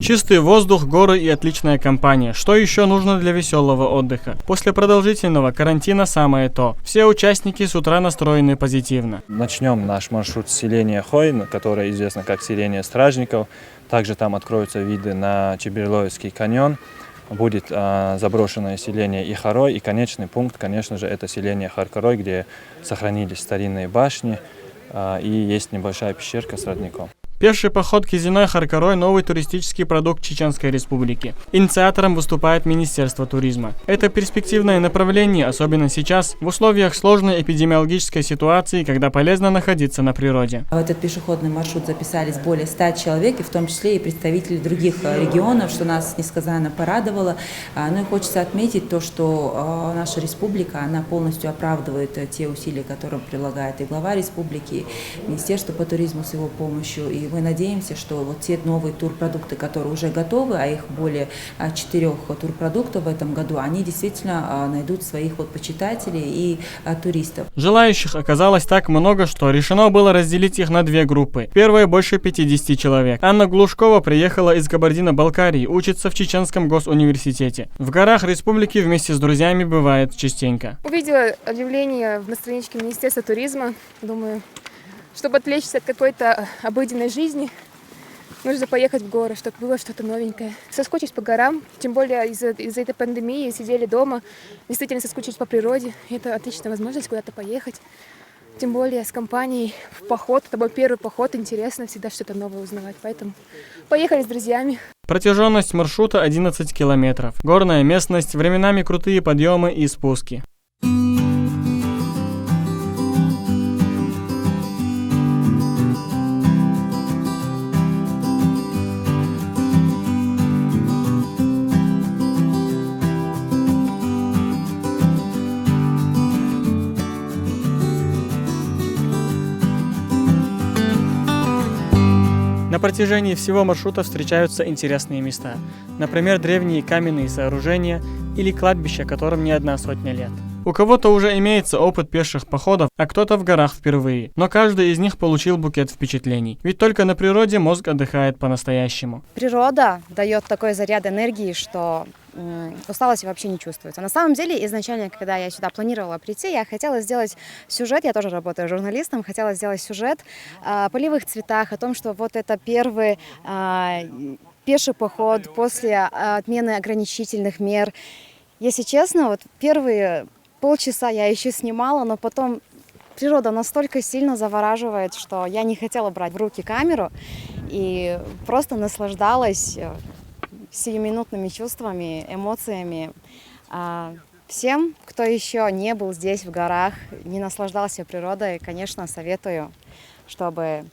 Чистый воздух, горы и отличная компания. Что еще нужно для веселого отдыха? После продолжительного карантина самое то. Все участники с утра настроены позитивно. Начнем наш маршрут с селения Хой, которое известно как селение Стражников. Также там откроются виды на Чеберлоевский каньон. Будет заброшенное селение Ихарой. И конечный пункт, конечно же, это селение Харкарой, где сохранились старинные башни и есть небольшая пещерка с родником. Пеший поход Кизиной Харкарой – новый туристический продукт Чеченской Республики. Инициатором выступает Министерство туризма. Это перспективное направление, особенно сейчас, в условиях сложной эпидемиологической ситуации, когда полезно находиться на природе. В этот пешеходный маршрут записались более 100 человек, и в том числе и представители других регионов, что нас несказанно порадовало. Ну и хочется отметить то, что наша республика, она полностью оправдывает те усилия, которые прилагает и глава республики, и Министерство по туризму с его помощью. И мы надеемся, что вот те новые турпродукты, которые уже готовы, а их более 4 турпродуктов в этом году, они действительно найдут своих почитателей и туристов. Желающих оказалось так много, что решено было разделить их на две группы. Первая больше 50 человек. Анна Глушкова приехала из Кабардино-Балкарии, учится в Чеченском госуниверситете. В горах республики вместе с друзьями бывает частенько. Увидела объявление в страничке Министерства туризма. Думаю, чтобы отвлечься от какой-то обыденной жизни, нужно поехать в горы, чтобы было что-то новенькое. Соскучились по горам, тем более из-за этой пандемии сидели дома, действительно соскучились по природе. Это отличная возможность куда-то поехать, тем более с компанией в поход. Это был первый поход, интересно всегда что-то новое узнавать, поэтому поехали с друзьями. Протяженность маршрута 11 километров. Горная местность, временами крутые подъемы и спуски. На протяжении всего маршрута встречаются интересные места. Например, древние каменные сооружения или кладбища, которым не 100 лет. У кого-то уже имеется опыт пеших походов, а кто-то в горах впервые. Но каждый из них получил букет впечатлений. Ведь только на природе мозг отдыхает по-настоящему. Природа дает такой заряд энергии, что усталости вообще не чувствуется. На самом деле, изначально, когда я сюда планировала прийти, я хотела сделать сюжет, я тоже работаю журналистом, хотела сделать сюжет о полевых цветах, о том, что вот это первый пеший поход после отмены ограничительных мер. Если честно, вот первые полчаса я еще снимала, но потом природа настолько сильно завораживает, что я не хотела брать в руки камеру и просто наслаждалась сиюминутными чувствами, эмоциями. Всем, кто еще не был здесь в горах, не наслаждался природой, конечно, советую, чтобы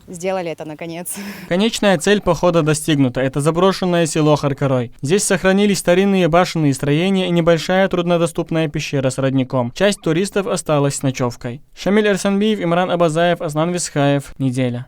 сделали это наконец. Конечная цель похода достигнута. Это заброшенное село Харкарой. Здесь сохранились старинные башенные строения и небольшая труднодоступная пещера с родником. Часть туристов осталась с ночевкой. Шамиль Эрсанбиев, Имран Абазаев, Аслан Висхаев. Неделя.